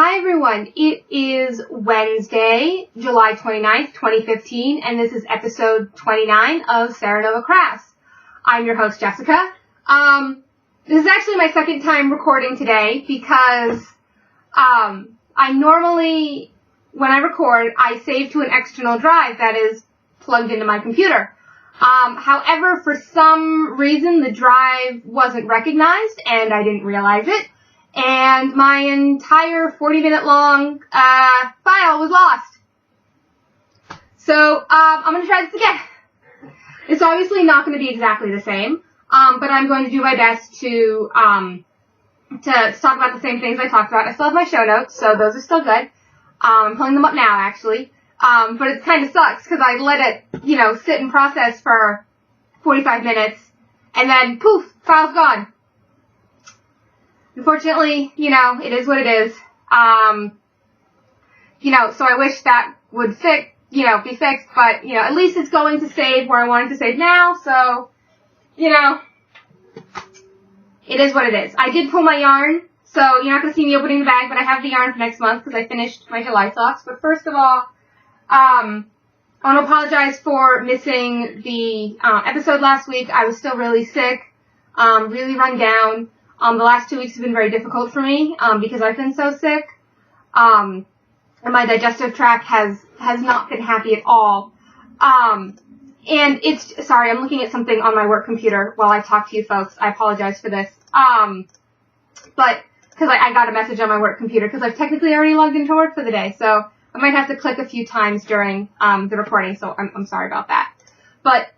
Hi everyone, it is Wednesday, July 29th, 2015, and this is episode 29 of Serenova Crafts. I'm your host, Jessica. This is actually my second time recording today because I normally, when I record, I save to an external drive that is plugged into my computer. However, for some reason, the drive wasn't recognized, and I didn't realize it. And my entire 40-minute long file was lost. So I'm going to try this again. It's obviously not going to be exactly the same, but I'm going to do my best to talk about the same things I talked about. I still have my show notes, so those are still good. I'm pulling them up now, actually. But it kind of sucks because I let it, sit and process for 45 minutes, and then poof, file's gone. Unfortunately, it is what it is. So I wish that would be fixed, but, at least it's going to save where I wanted to save now, so, it is what it is. I did pull my yarn, so you're not going to see me opening the bag, but I have the yarn for next month because I finished my July socks. But first of all, I want to apologize for missing the episode last week. I was still really sick, really run down. The last 2 weeks have been very difficult for me, because I've been so sick. And my digestive tract has not been happy at all. And sorry, I'm looking at something on my work computer while I talk to you folks. I apologize for this. But, cause I got a message on my work computer, cause I've technically already logged into work for the day, so I might have to click a few times during, the recording, so I'm sorry about that. But,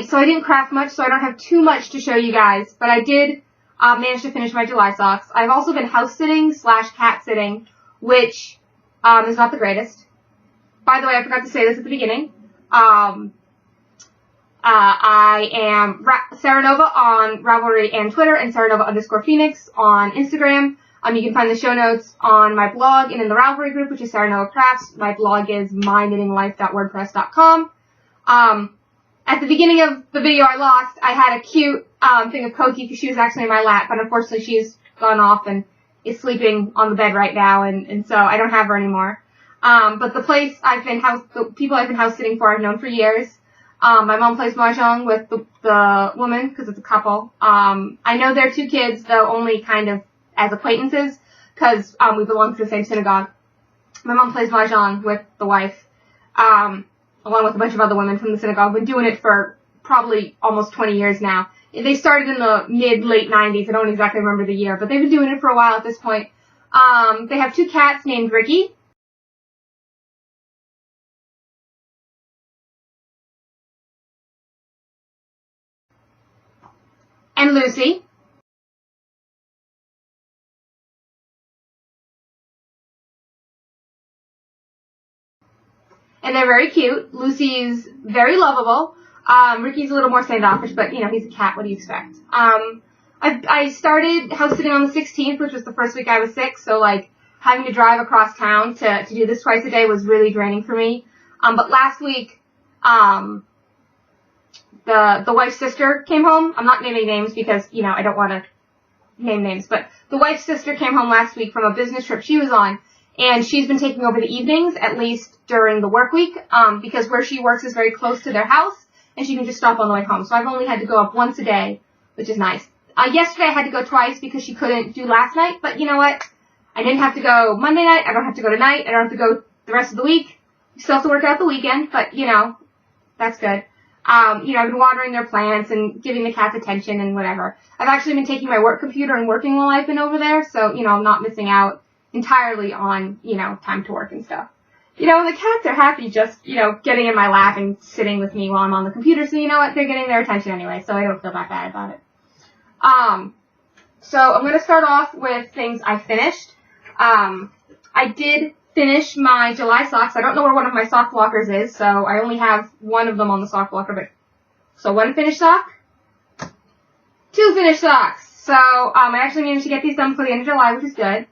so I didn't craft much, so I don't have too much to show you guys, but I did manage to finish my July socks. I've also been house sitting / cat sitting, which is not the greatest. By the way, I forgot to say this at the beginning. I am Serenova on Ravelry and Twitter, and Serenova_Phoenix on Instagram. You can find the show notes on my blog and in the Ravelry group, which is Serenova Crafts. My blog is myknittinglife.wordpress.com. At the beginning of the video I lost, I had a cute thing of Koki because she was actually in my lap, but unfortunately she's gone off and is sleeping on the bed right now, and so I don't have her anymore. But the people I've been house sitting for I've known for years. My mom plays mahjong with the woman because it's a couple. I know their 2 kids, though only kind of as acquaintances because we belong to the same synagogue. My mom plays mahjong with the wife. Along with a bunch of other women from the synagogue. Been doing it for probably almost 20 years now. They started in the late 90s. I don't exactly remember the year, but they've been doing it for a while at this point. They have 2 cats named Ricky. And Lucy. And they're very cute. Lucy's very lovable. Ricky's a little more standoffish, but, he's a cat. What do you expect? I started house sitting on the 16th, which was the first week I was sick, so, having to drive across town to do this twice a day was really draining for me. But last week, the wife's sister came home. I'm not naming names because, I don't want to name names, but the wife's sister came home last week from a business trip she was on, and she's been taking over the evenings, at least during the work week, because where she works is very close to their house, and she can just stop on the way home. So I've only had to go up once a day, which is nice. Yesterday I had to go twice because she couldn't do last night, but you know what? I didn't have to go Monday night, I don't have to go tonight, I don't have to go the rest of the week. You still have to work out the weekend, but, that's good. I've been watering their plants and giving the cats attention and whatever. I've actually been taking my work computer and working while I've been over there, so, I'm not missing out entirely on, time to work and stuff. The cats are happy just, getting in my lap and sitting with me while I'm on the computer, so you know what, they're getting their attention anyway, so I don't feel that bad about it. So I'm going to start off with things I finished. I did finish my July socks. I don't know where one of my sock blockers is, so I only have one of them on the sock blocker, but, so 1 finished sock, 2 finished socks. So, I actually managed to get these done before the end of July, which is good.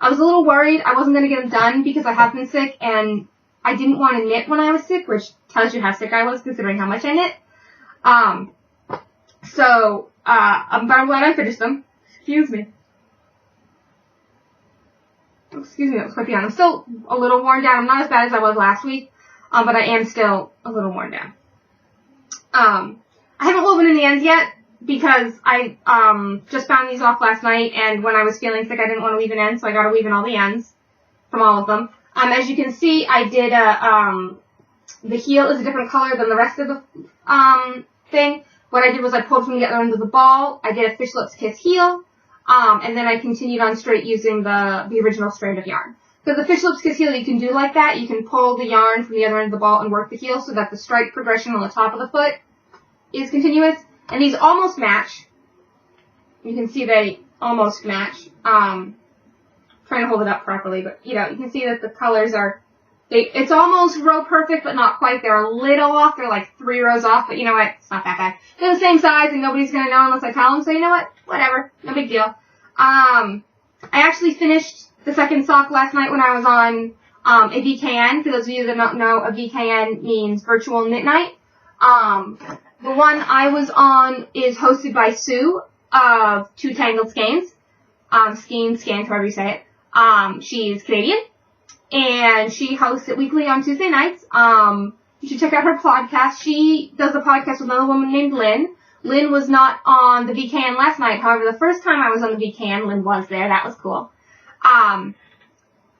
I was a little worried I wasn't going to get them done because I have been sick and I didn't want to knit when I was sick, which tells you how sick I was considering how much I knit. I'm glad I finished them. Excuse me. Excuse me, that was quite beyond. I'm still a little worn down. I'm not as bad as I was last week, but I am still a little worn down. I haven't woven in the ends yet because I just found these off last night, and when I was feeling sick, I didn't want to weave an end, so I got to weave in all the ends from all of them. As you can see, I did the heel is a different color than the rest of the thing. What I did was I pulled from the other end of the ball. I did a fish lips kiss heel. And then I continued on straight using the original strand of yarn. Because the fish lips kiss heel you can do like that. You can pull the yarn from the other end of the ball and work the heel so that the stripe progression on the top of the foot is continuous. And these almost match. You can see they almost match. Trying to hold it up properly, but you can see that the colors are, it's almost row perfect, but not quite. They're a little off. They're like 3 rows off, but you know what? It's not that bad. They're the same size, and nobody's going to know unless I tell them, so you know what? Whatever. No big deal. I actually finished the second sock last night when I was on a VKN. For those of you that don't know, a VKN means Virtual Knit Night. The one I was on is hosted by Sue of Two Tangled Skeins. Skeins, however you say it. She's Canadian. And she hosts it weekly on Tuesday nights. You should check out her podcast. She does a podcast with another woman named Lynn. Lynn was not on the VKN last night. However, the first time I was on the VKN, Lynn was there. That was cool.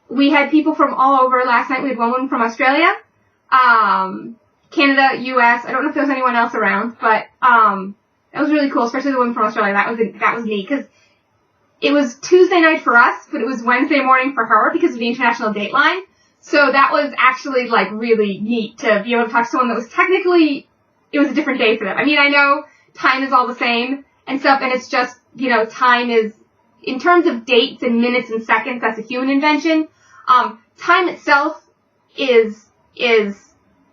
We had people from all over last night. We had one woman from Australia, Canada, US. I don't know if there was anyone else around, but that was really cool, especially the woman from Australia. That was neat because it was Tuesday night for us, but it was Wednesday morning for her because of the International Dateline. So that was actually, like, really neat to be able to talk to someone that was technically, it was a different day for them. I mean, I know time is all the same and stuff, and it's just, time is, in terms of dates and minutes and seconds, that's a human invention. Time itself is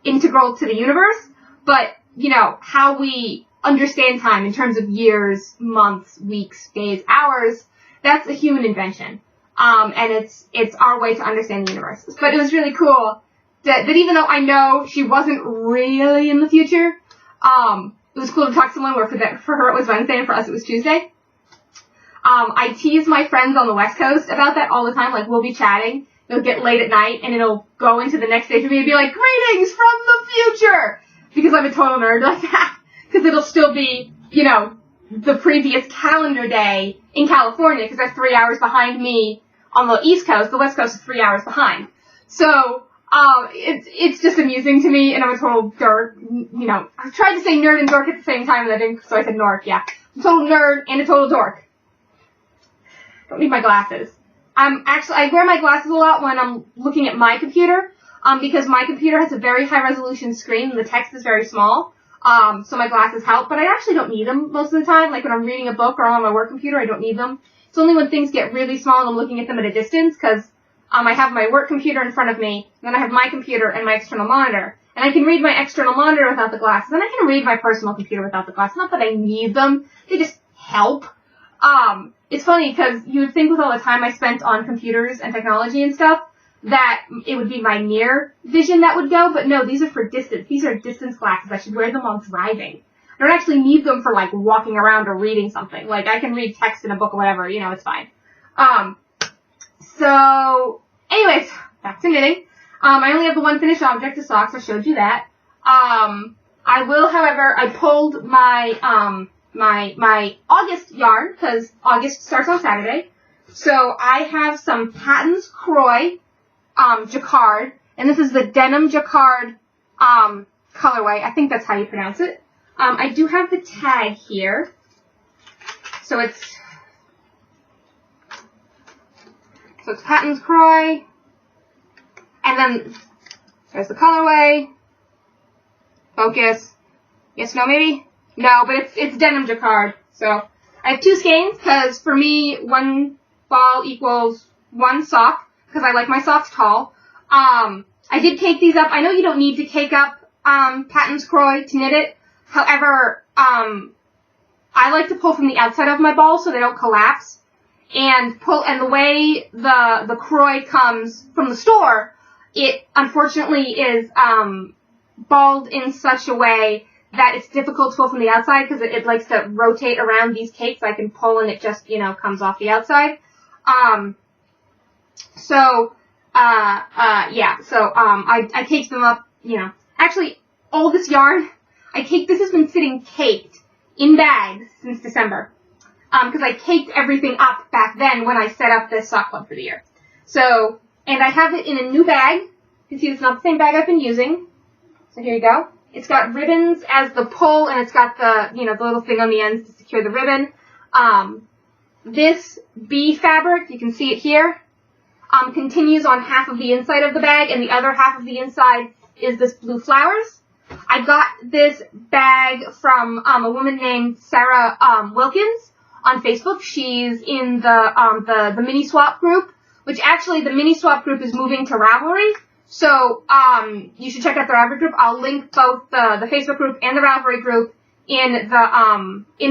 integral to the universe, but, how we understand time in terms of years, months, weeks, days, hours, that's a human invention. And it's our way to understand the universe. But it was really cool that even though I know she wasn't really in the future, it was cool to talk to someone where for her it was Wednesday and for us it was Tuesday. I tease my friends on the West Coast about that all the time. Like, we'll be chatting, it'll get late at night, and it'll go into the next day for me and be like, greetings from the future! Because I'm a total nerd like that. Because it'll still be, the previous calendar day in California, because they're 3 hours behind me on the East Coast. The West Coast is 3 hours behind. So, it's just amusing to me, and I'm a total dork. I tried to say nerd and dork at the same time, and I didn't, so I said nork, yeah. I'm a total nerd and a total dork. Don't need my glasses. I wear my glasses a lot when I'm looking at my computer, because my computer has a very high resolution screen, and the text is very small. So my glasses help, but I actually don't need them most of the time. Like when I'm reading a book or on my work computer, I don't need them. It's only when things get really small and I'm looking at them at a distance, because I have my work computer in front of me, and then I have my computer and my external monitor. And I can read my external monitor without the glasses, and I can read my personal computer without the glasses. Not that I need them, they just help. It's funny, because you would think with all the time I spent on computers and technology and stuff, that it would be my near vision that would go, but no, these are for distance. These are distance glasses. I should wear them while driving. I don't actually need them for, like, walking around or reading something. Like, I can read text in a book or whatever, it's fine. So, anyways, back to knitting. I only have the one finished object, the socks. I showed you that. I will, however, I pulled my, my August yarn, because August starts on Saturday. So, I have some Patton's Croy, jacquard, and this is the denim jacquard colorway. I think that's how you pronounce it. I do have the tag here, so it's Patton's Croy, and then there's the colorway. Focus. Yes, no, maybe? No, but it's denim jacquard. So I have 2 skeins, because for me, 1 ball equals 1 sock, because I like my socks tall. I did cake these up. I know you don't need to cake up Patton's Croy to knit it. However, I like to pull from the outside of my ball so they don't collapse. And the way the Croy comes from the store, it unfortunately is balled in such a way that it's difficult to pull from the outside because it likes to rotate around these cakes. I can pull and it just, comes off the outside. I caked them up, Actually, all this yarn, this has been sitting caked in bags since December. Because I caked everything up back then when I set up this sock club for the year. So, and I have it in a new bag. You can see it's not the same bag I've been using. So here you go. It's got ribbons as the pull, and it's got the, the little thing on the ends to secure the ribbon. This bee fabric, you can see it here, continues on half of the inside of the bag, and the other half of the inside is this blue flowers. I got this bag from a woman named Sarah Wilkins on Facebook. She's in the mini swap group, which actually the mini swap group is moving to Ravelry. So, you should check out the Ravelry group. I'll link both the Facebook group and the Ravelry group in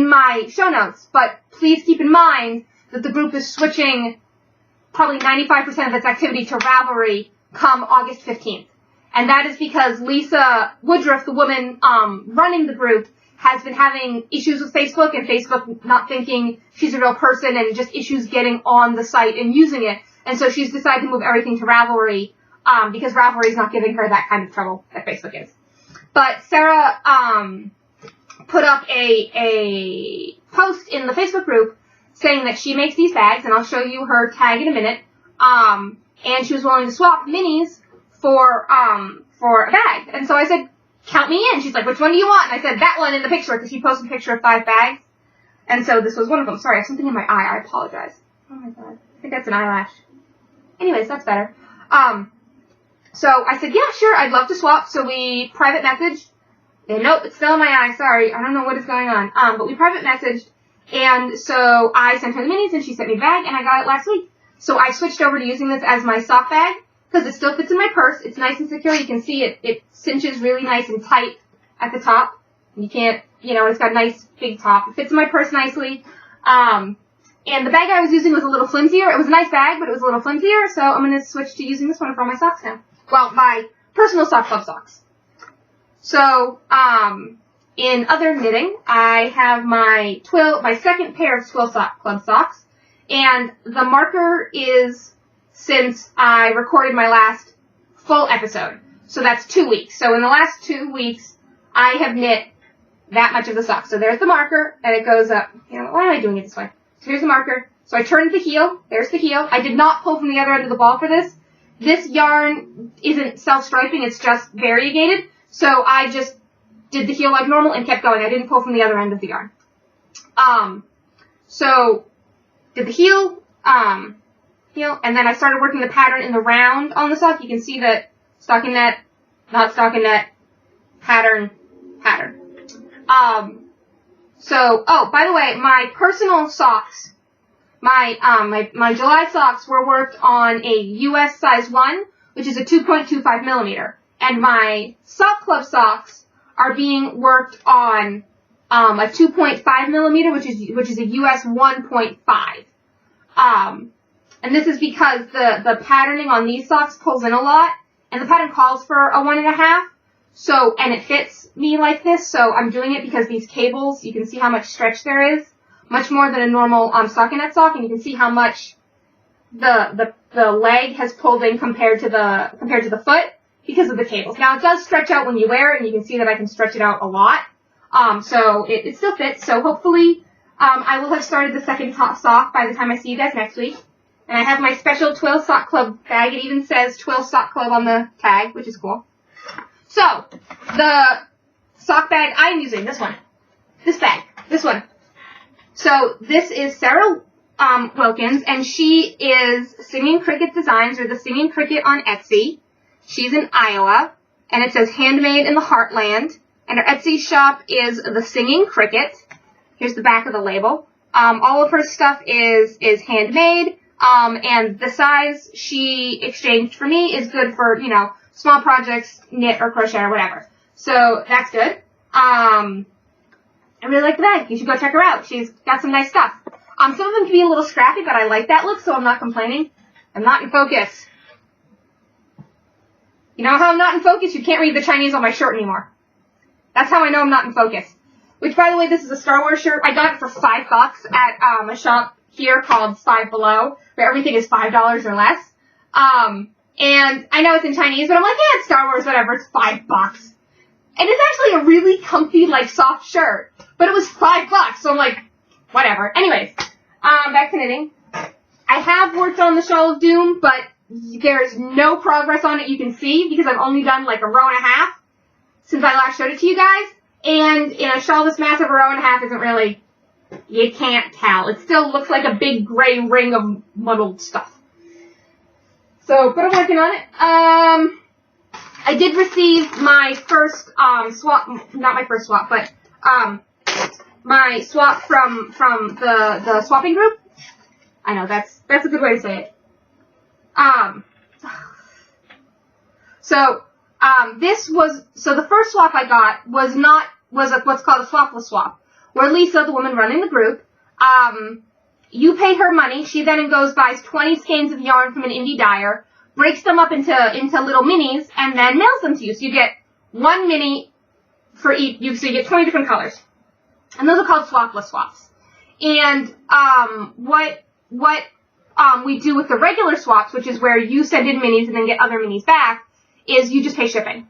my show notes. But please keep in mind that the group is switching probably 95% of its activity to Ravelry come August 15th. And that is because Lisa Woodruff, the woman, running the group, has been having issues with Facebook and Facebook not thinking she's a real person and just issues getting on the site and using it. And so she's decided to move everything to Ravelry. Because Ravelry is not giving her that kind of trouble that Facebook is. But Sarah put up a post in the Facebook group saying that she makes these bags, and I'll show you her tag in a minute. And she was willing to swap minis for a bag. And so I said, count me in. She's like, which one do you want? And I said, that one in the picture, because she posted a picture of 5 bags. And so this was one of them. Sorry, I have something in my eye. I apologize. Oh my god. I think that's an eyelash. Anyways, that's better. So I said, yeah, sure, I'd love to swap. So we private messaged. And nope, it's still in my eye. Sorry, I don't know what is going on. But we private messaged. And so I sent her the minis, and she sent me the bag, and I got it last week. So I switched over to using this as my sock bag, because it still fits in my purse. It's nice and secure. You can see it cinches really nice and tight at the top. You can't, it's got a nice big top. It fits in my purse nicely. And the bag I was using was a little flimsier. It was a nice bag, but it was a little flimsier, so I'm going to switch to using this one for all my socks now. Well, my personal sock club socks. So, in other knitting, I have my second pair of Twill Sock Club socks, and the marker is since I recorded my last full episode. So that's 2 weeks. So in the last 2 weeks, I have knit that much of the sock. So there's the marker, and it goes up. Why am I doing it this way? So here's the marker. So I turned the heel. There's the heel. I did not pull from the other end of the ball for this. This yarn isn't self-striping, it's just variegated. So I just did the heel like normal and kept going. I didn't pull from the other end of the yarn. So did the heel, and then I started working the pattern in the round on the sock. You can see that stockinette, not stockinette, pattern. By the way, my personal socks, my July socks were worked on a US size 1, which is a 2.25 millimeter. And my sock club socks are being worked on, a 2.5 millimeter, which is a US 1.5. And this is because the patterning on these socks pulls in a lot, and the pattern calls for a 1.5. So, and it fits me like this, so I'm doing it because these cables, you can see how much stretch there is. Much more than a normal stockinette sock, and you can see how much the leg has pulled in compared to the foot because of the cables. Now it does stretch out when you wear it, and you can see that I can stretch it out a lot. So it still fits. So hopefully I will have started the second top sock by the time I see you guys next week. And I have my special Twill Sock Club bag. It even says Twill Sock Club on the tag, which is cool. So the sock bag I'm using, this one, this one. So this is Sarah Wilkins, and she is Singing Cricket Designs, or the Singing Cricket on Etsy. She's in Iowa, and it says Handmade in the Heartland, and her Etsy shop is the Singing Cricket. Here's the back of the label. All of her stuff is handmade, and the size she exchanged for me is good for, small projects, knit or crochet or whatever. So that's good. I really like the bag. You should go check her out. She's got some nice stuff. Some of them can be a little scrappy, but I like that look, so I'm not complaining. I'm not in focus. You know how I'm not in focus? You can't read the Chinese on my shirt anymore. That's how I know I'm not in focus. Which, by the way, this is a Star Wars shirt. I got it for $5 at a shop here called Five Below, where everything is $5 or less. And I know it's in Chinese, but I'm like, yeah, it's Star Wars, whatever, it's $5. And it's actually a really comfy, like, soft shirt. But it was $5, so I'm like, whatever. Anyways, back to knitting. I have worked on the Shawl of Doom, but there's no progress on it you can see, because I've only done, like, a row and a half since I last showed it to you guys. And in a shawl this massive, a row and a half isn't really, you can't tell. It still looks like a big gray ring of muddled stuff. So, but I'm working on it. I did receive my first swap, not my first swap, but my swap from the swapping group. I know that's a good way to say it. So the first swap I got was what's called a swapless swap, where Lisa, the woman running the group, you pay her money. She then goes buys 20 skeins of yarn from an indie dyer, breaks them up into little minis, and then mails them to you. So you get one mini for each. So you get 20 different colors, and those are called swapless swaps. And what we do with the regular swaps, which is where you send in minis and then get other minis back, is you just pay shipping.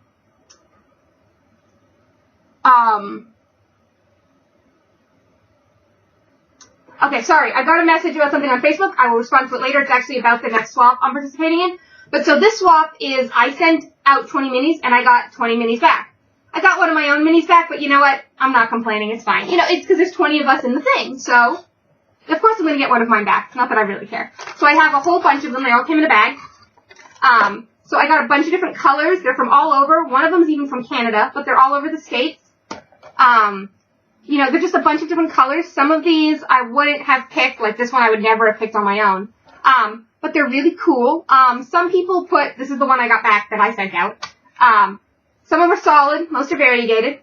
Okay, sorry, I got a message about something on Facebook. I will respond to it later. It's actually about the next swap I'm participating in. But so this swap is, I sent out 20 minis and I got 20 minis back. I got one of my own minis back, but you know what? I'm not complaining. It's fine. You know, it's because there's 20 of us in the thing. So, of course I'm going to get one of mine back. Not that I really care. So I have a whole bunch of them. They all came in a bag. So I got a bunch of different colors. They're from all over. One of them's even from Canada, but they're all over the States. You know, they're just a bunch of different colors. Some of these I wouldn't have picked. Like this one I would never have picked on my own. But they're really cool. Some people this is the one I got back that I sent out. Some of them are solid. Most are variegated.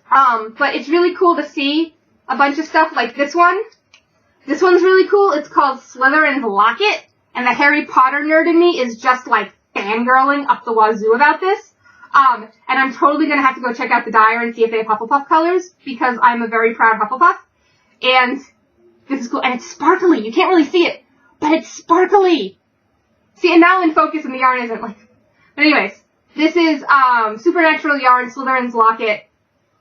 But it's really cool to see a bunch of stuff like this one. This one's really cool. It's called Slytherin's Locket. And the Harry Potter nerd in me is just like fangirling up the wazoo about this. And I'm totally going to have to go check out the dyer and see if they have Hufflepuff colors, because I'm a very proud Hufflepuff. And this is cool. And it's sparkly. You can't really see it, but it's sparkly. See, and now I'm in focus and the yarn isn't like... But anyways, this is Supernatural Yarn, Slytherin's Locket,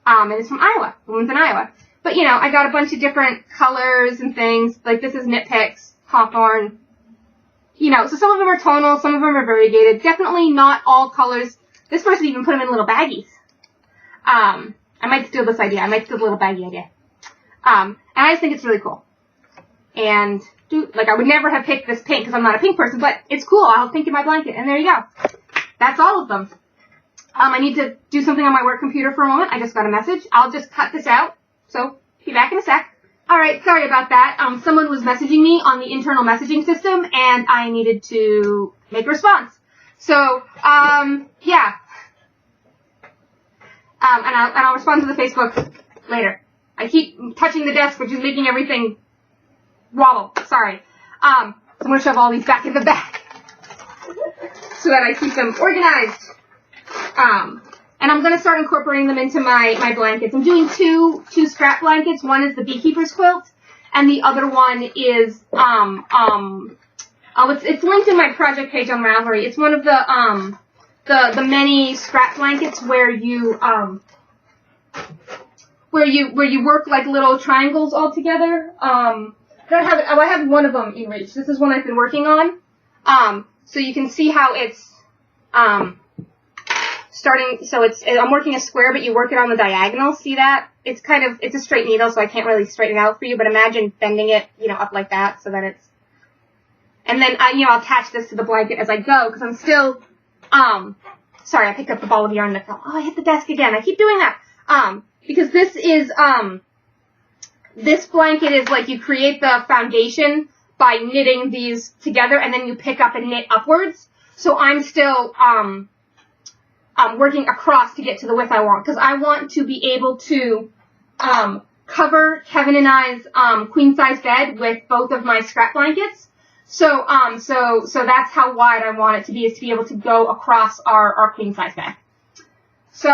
and it's from Iowa. The one's in Iowa. But, you know, I got a bunch of different colors and things. Like, this is Knit Picks, Hawthorne. You know, so some of them are tonal, some of them are variegated. Definitely not all colors. This person even put them in little baggies. I might steal this idea. I might steal the little baggie idea. And I just think it's really cool. And, I would never have picked this pink because I'm not a pink person, but it's cool. I'll have pink in my blanket, and there you go. That's all of them. I need to do something on my work computer for a moment. I just got a message. I'll just cut this out. So, be back in a sec. Alright, sorry about that. Someone was messaging me on the internal messaging system, and I needed to make a response. So, yeah. And I'll respond to the Facebook later. I keep touching the desk, which is making everything wobble. Sorry. So I'm going to shove all these back in the back so that I keep them organized. And I'm going to start incorporating them into my blankets. I'm doing two scrap blankets. One is the Beekeeper's Quilt, and the other one is, it's linked in my project page on Ravelry. It's one of the many scrap blankets where you work like little triangles all together. I have one of them in reach. This is one I've been working on. So you can see how it's, starting, so I'm working a square, but you work it on the diagonal. See that? It's a straight needle, so I can't really straighten it out for you, but imagine bending it, up like that, so that it's, and then, I'll attach this to the blanket as I go, because I'm still, sorry, I picked up the ball of yarn that fell. Oh, I hit the desk again. I keep doing that. Because this is, this blanket is like you create the foundation by knitting these together, and then you pick up and knit upwards. So I'm still, working across to get to the width I want, because I want to be able to, cover Kevin and I's, queen size bed with both of my scrap blankets. So that's how wide I want it to be, is to be able to go across our queen size bed. So,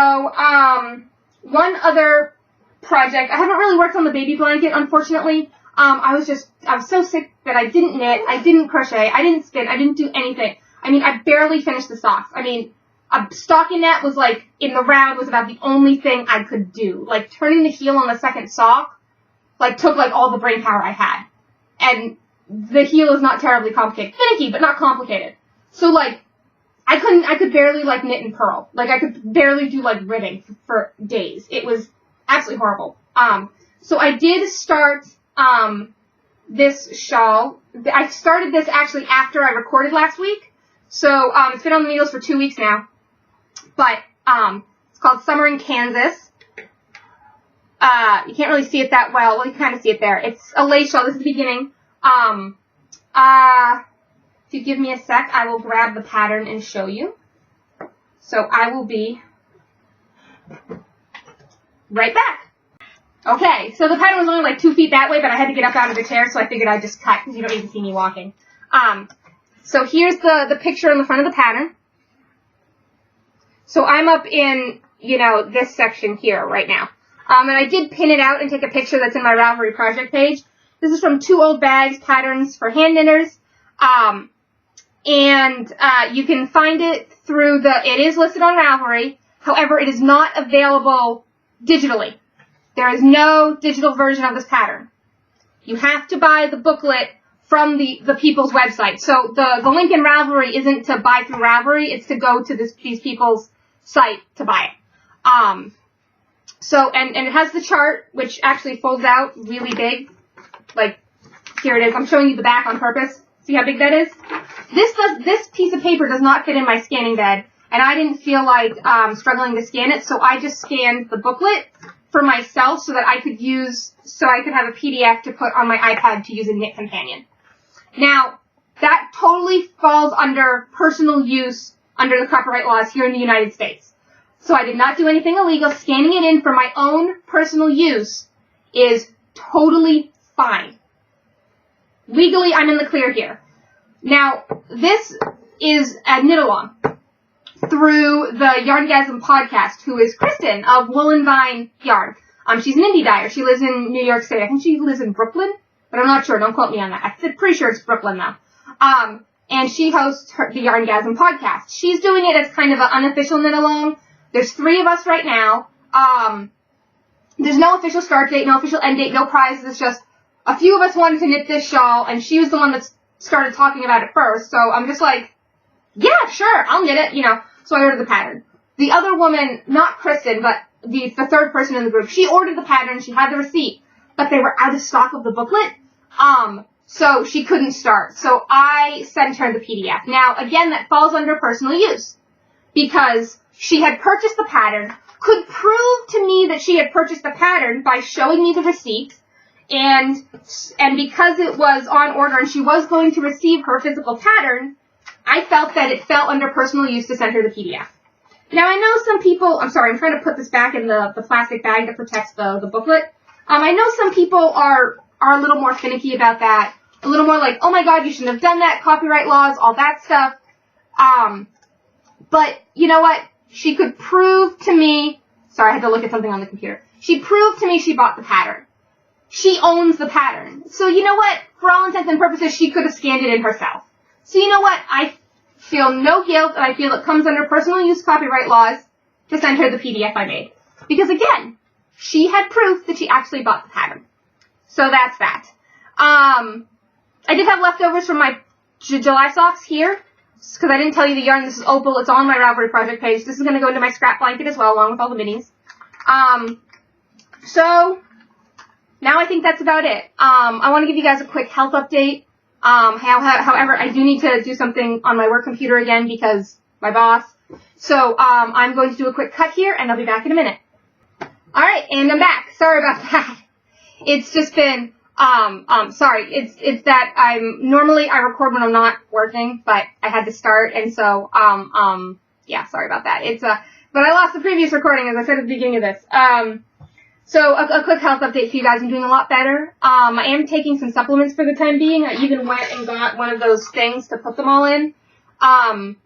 one other project. I haven't really worked on the baby blanket, unfortunately. I was so sick that I didn't knit, I didn't crochet, I didn't spin, I didn't do anything. I mean, I barely finished the socks. I mean, a stockinette was like, in the round, was about the only thing I could do. Like, turning the heel on the second sock, like, took, like, all the brain power I had. And the heel is not terribly complicated. Finicky, but not complicated. So, like, I could barely, like, knit and purl. Like, I could barely do, like, ribbing for days. It was absolutely horrible. So I did start, this shawl. I started this actually after I recorded last week. So, it's been on the needles for 2 weeks now. But, it's called Summer in Kansas. You can't really see it that well. Well, you can kind of see it there. It's a lace shawl. This is the beginning. If you give me a sec, I will grab the pattern and show you. So I will be right back. Okay, so the pattern was only like 2 feet that way, but I had to get up out of the chair, so I figured I'd just cut because you don't need to see me walking. So here's the picture on the front of the pattern. So I'm up in, this section here right now. And I did pin it out and take a picture that's in my Ravelry project page. This is from 2 Old Bags Patterns for Hand Knitters. You can find it through it is listed on Ravelry. However, it is not available digitally. There is no digital version of this pattern. You have to buy the booklet from the people's website. So the link in Ravelry isn't to buy through Ravelry, it's to go to these people's site to buy it. And it has the chart, which actually folds out really big. Like, here it is. I'm showing you the back on purpose. See how big that is? This piece of paper does not fit in my scanning bed, and I didn't feel like struggling to scan it, so I just scanned the booklet for myself so that I could have a PDF to put on my iPad to use a knit companion. Now, that totally falls under personal use under the copyright laws here in the United States. So I did not do anything illegal. Scanning it in for my own personal use is totally fine. Legally, I'm in the clear here. Now, this is a knit-along through the Yarngasm podcast, who is Kristen of Woolen Vine Yarn. She's an indie dyer. She lives in New York State. I think she lives in Brooklyn, but I'm not sure. Don't quote me on that. I'm pretty sure it's Brooklyn, though. And she hosts the Yarngasm podcast. She's doing it as kind of an unofficial knit-along. There's 3 of us right now. There's no official start date, no official end date, no prizes. It's just a few of us wanted to knit this shawl, and she was the one that started talking about it first. So I'm just like, yeah, sure, I'll knit it, So I ordered the pattern. The other woman, not Kristen, but the third person in the group, she ordered the pattern, she had the receipt, but they were out of stock of the booklet. So she couldn't start. So I sent her the PDF. Now, again, that falls under personal use because she had purchased the pattern, could prove to me that she had purchased the pattern by showing me the receipt, and because it was on order and she was going to receive her physical pattern, I felt that it fell under personal use to send her the PDF. Now, I know some people, I'm sorry, I'm trying to put this back in the plastic bag that protects the booklet. I know some people are a little more finicky about that, a little more like, oh my god, you shouldn't have done that, copyright laws, all that stuff. But you know what? She could prove to me, sorry, I had to look at something on the computer. She proved to me she bought the pattern. She owns the pattern. So you know what? For all intents and purposes, she could have scanned it in herself. So you know what? I feel no guilt, and I feel it comes under personal use copyright laws to send her the PDF I made. Because again, she had proof that she actually bought the pattern. So that's that. I did have leftovers from my July socks here, because I didn't tell you the yarn. This is Opal. It's on my Ravelry project page. This is going to go into my scrap blanket as well, along with all the minis. So now I think that's about it. I want to give you guys a quick health update. However, I do need to do something on my work computer again because my boss. So I'm going to do a quick cut here, and I'll be back in a minute. All right, and I'm back. Sorry about that. It's just been sorry. It's that normally I record when I'm not working, but I had to start, and so yeah, sorry about that. But I lost the previous recording, as I said at the beginning of this. So a quick health update for you guys. I'm doing a lot better. I am taking some supplements for the time being. I even went and got one of those things to put them all in. I'm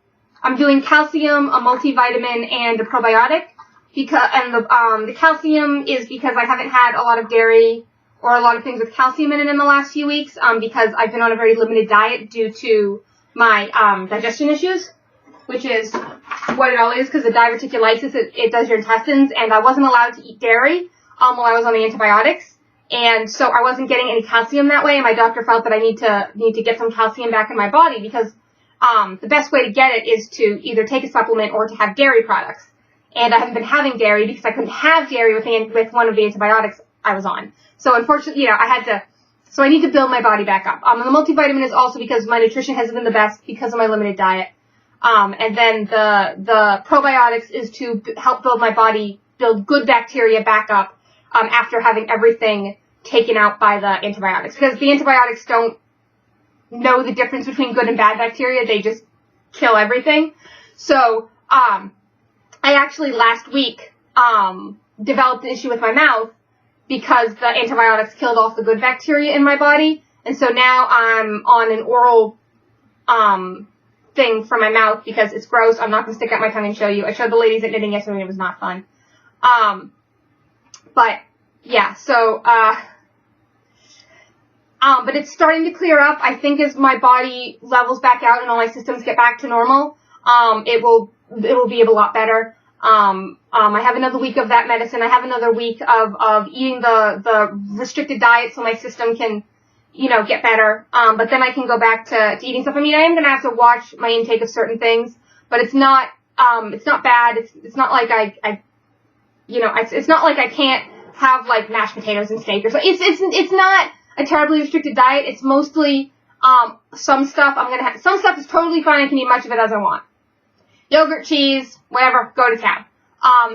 doing calcium, a multivitamin, and a probiotic. and the calcium is because I haven't had a lot of dairy or a lot of things with calcium in it in the last few weeks, because I've been on a very limited diet due to my digestion issues, which is what it all is, because the diverticulitis, it does your intestines, and I wasn't allowed to eat dairy while I was on the antibiotics, and so I wasn't getting any calcium that way, and my doctor felt that I need to get some calcium back in my body, because the best way to get it is to either take a supplement or to have dairy products. And I haven't been having dairy because I couldn't have dairy with one of the antibiotics I was on. So unfortunately, so I need to build my body back up. And the multivitamin is also because my nutrition hasn't been the best because of my limited diet. And then the probiotics is to help build my body, build good bacteria back up, after having everything taken out by the antibiotics. Because the antibiotics don't know the difference between good and bad bacteria. They just kill everything. So, I actually last week, developed an issue with my mouth because the antibiotics killed off the good bacteria in my body. And so now I'm on an oral, thing for my mouth because it's gross. I'm not going to stick out my tongue and show you. I showed the ladies at knitting yesterday and it was not fun. But yeah, so, but it's starting to clear up. I think as my body levels back out and all my systems get back to normal, it will be a lot better. I have another week of that medicine. I have another week of eating the restricted diet so my system can, get better. But then I can go back to eating stuff. I mean, I am going to have to watch my intake of certain things, but it's not bad. It's not like it's not like I can't have like mashed potatoes and steak or so. It's not a terribly restricted diet. It's mostly, some stuff some stuff is totally fine. I can eat much of it as I want. Yogurt, cheese, whatever, go to town.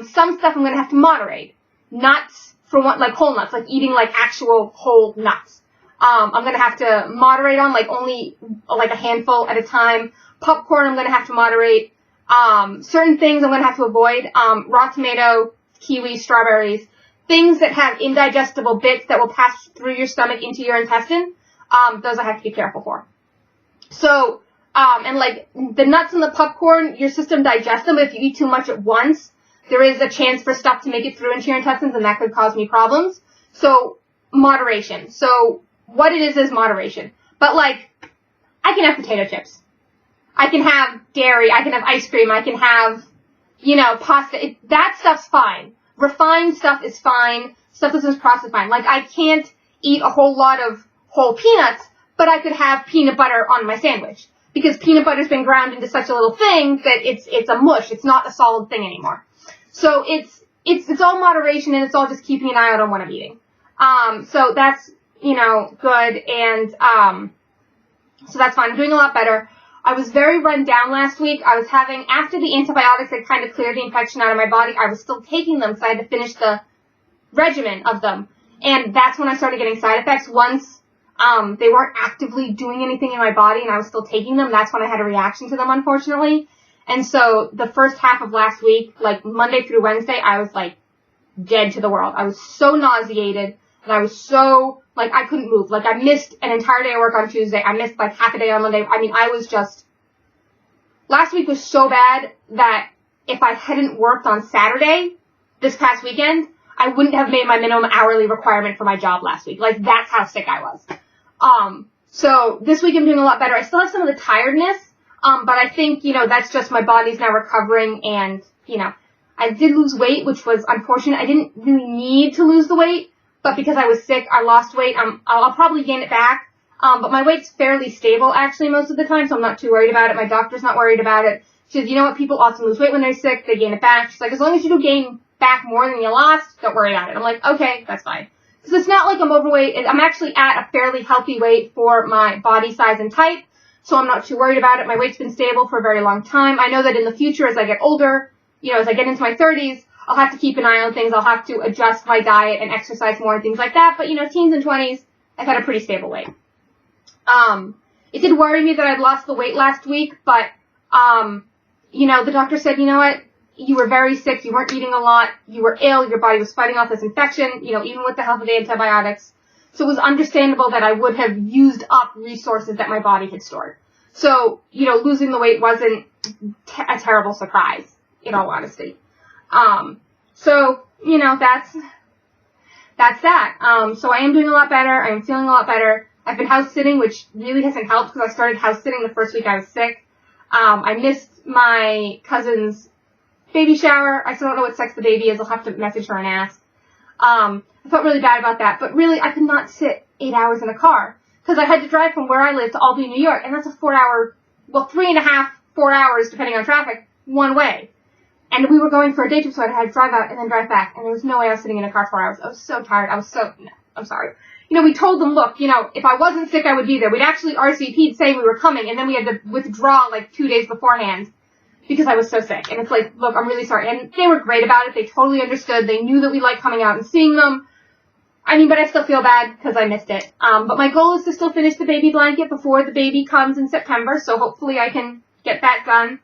Some stuff I'm going to have to moderate. Nuts, for one, like whole nuts, like eating like actual whole nuts. I'm going to have to moderate on like only like a handful at a time. Popcorn I'm going to have to moderate. Certain things I'm going to have to avoid. Raw tomato, kiwi, strawberries. Things that have indigestible bits that will pass through your stomach into your intestine. Those I have to be careful for. So, and like the nuts and the popcorn, your system digests them, but if you eat too much at once, there is a chance for stuff to make it through into your intestines, and that could cause me problems. So, moderation. So, what it is moderation. But like, I can have potato chips. I can have dairy. I can have ice cream. I can have, pasta. That stuff's fine. Refined stuff is fine. Stuff that's processed fine. Like, I can't eat a whole lot of whole peanuts, but I could have peanut butter on my sandwich. Because peanut butter's been ground into such a little thing that it's a mush. It's not a solid thing anymore. So it's all moderation, and it's all just keeping an eye out on what I'm eating. So that's, good, and, so that's fine. I'm doing a lot better. I was very run down last week. I was after the antibiotics that kind of cleared the infection out of my body, I was still taking them, so I had to finish the regimen of them. And that's when I started getting side effects. Once, they weren't actively doing anything in my body and I was still taking them, that's when I had a reaction to them, unfortunately. And so the first half of last week, like Monday through Wednesday, I was like dead to the world. I was so nauseated and I was so, like, I couldn't move. Like, I missed an entire day of work on Tuesday. I missed like half a day on Monday. I mean, last week was so bad that if I hadn't worked on Saturday this past weekend, I wouldn't have made my minimum hourly requirement for my job last week. Like, that's how sick I was. So this week I'm doing a lot better. I still have some of the tiredness, but I think, that's just my body's now recovering, and, I did lose weight, which was unfortunate. I didn't really need to lose the weight, but because I was sick, I lost weight. I'll probably gain it back. But my weight's fairly stable, actually, most of the time, so I'm not too worried about it. My doctor's not worried about it. She says, you know what, people often lose weight when they're sick, they gain it back. She's like, as long as you do gain back more than you lost, don't worry about it. I'm like, okay, that's fine. Because it's not like I'm overweight. I'm actually at a fairly healthy weight for my body size and type, so I'm not too worried about it. My weight's been stable for a very long time. I know that in the future, as I get older, as I get into my 30s, I'll have to keep an eye on things. I'll have to adjust my diet and exercise more and things like that. But, teens and 20s, I've had a pretty stable weight. It did worry me that I'd lost the weight last week, but, the doctor said, you know what, you were very sick, you weren't eating a lot, you were ill, your body was fighting off this infection, even with the help of the antibiotics. So it was understandable that I would have used up resources that my body had stored. So, losing the weight wasn't a terrible surprise, in all honesty. So, you know, that's that. So I am doing a lot better. I am feeling a lot better. I've been house sitting, which really hasn't helped because I started house sitting the first week I was sick. I missed my cousin's baby shower. I still don't know what sex the baby is. I'll have to message her and ask. I felt really bad about that, but really I could not sit 8 hours in a car because I had to drive from where I live to Albany, New York, and that's a 3.5, 4 hours, depending on traffic, one way. And we were going for a day trip, so I had to drive out and then drive back, and there was no way I was sitting in a car 4 hours. I was so tired. No, I'm sorry. You know, we told them, look, you know, if I wasn't sick, I would be there. We'd actually RSVP'd saying we were coming, and then we had to withdraw like 2 days beforehand because I was so sick. And it's like, look, I'm really sorry. And they were great about it. They totally understood. They knew that we liked coming out and seeing them. I mean, but I still feel bad because I missed it. But my goal is to still finish the baby blanket before the baby comes in September, so hopefully I can get that done.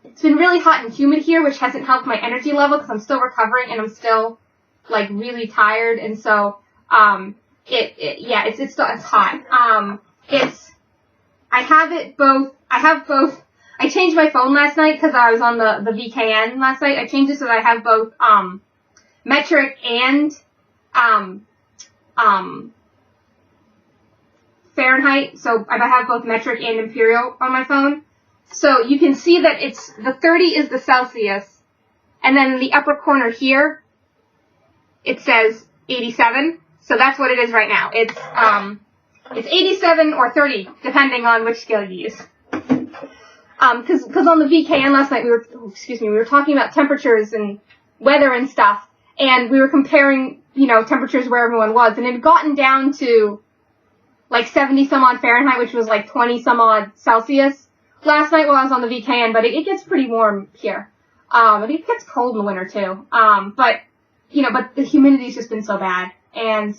It's been really hot and humid here, which hasn't helped my energy level because I'm still recovering and I'm still, like, really tired. And so, it's hot. I changed my phone last night because I was on the VKN last night. I changed it so that I have both, metric and, Fahrenheit. So I have both metric and imperial on my phone. So you can see that the 30 is the Celsius, and then in the upper corner here, it says 87. So that's what it is right now. It's 87 or 30, depending on which scale you use. Because on the VKN last night we were talking about temperatures and weather and stuff, and we were comparing, you know, temperatures where everyone was, and it had gotten down to like 70 some odd Fahrenheit, which was like 20 some odd Celsius last night while I was on the VKN, but it gets pretty warm here. And it gets cold in the winter too. But the humidity's just been so bad. And,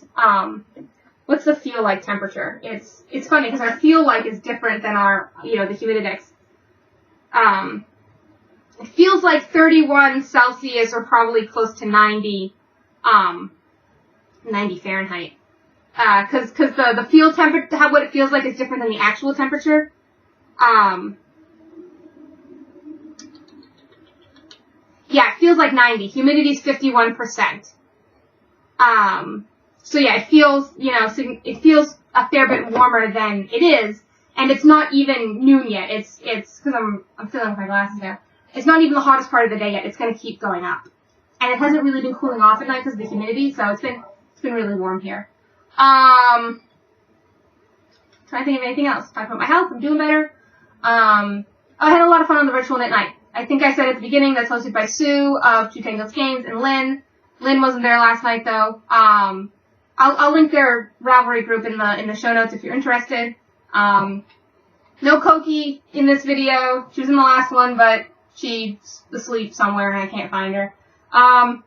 what's the feel like temperature? It's funny because our feel like is different than our, the humidity's. It feels like 31 Celsius or probably close to 90 Fahrenheit. Cause the feel temperature, what it feels like is different than the actual temperature. It feels like 90. Humidity's 51%. So yeah, it feels a fair bit warmer than it is, and it's not even noon yet. It's cause I'm filling with my glasses now. It's not even the hottest part of the day yet. It's gonna keep going up. And it hasn't really been cooling off at night because of the humidity, so it's been really warm here. Trying to think of anything else. Talking about my health, I'm doing better. I had a lot of fun on the virtual knit night. I think I said at the beginning that's hosted by Sue of Two Tangled Games and Lynn. Lynn wasn't there last night though. I'll link their Ravelry group in the show notes if you're interested. No Koki in this video. She was in the last one, but she's asleep somewhere and I can't find her. And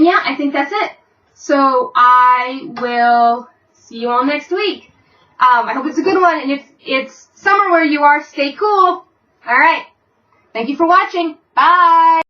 yeah, I think that's it. So I will see you all next week. I hope it's a good one, and if it's summer where you are, stay cool. Alright. Thank you for watching. Bye!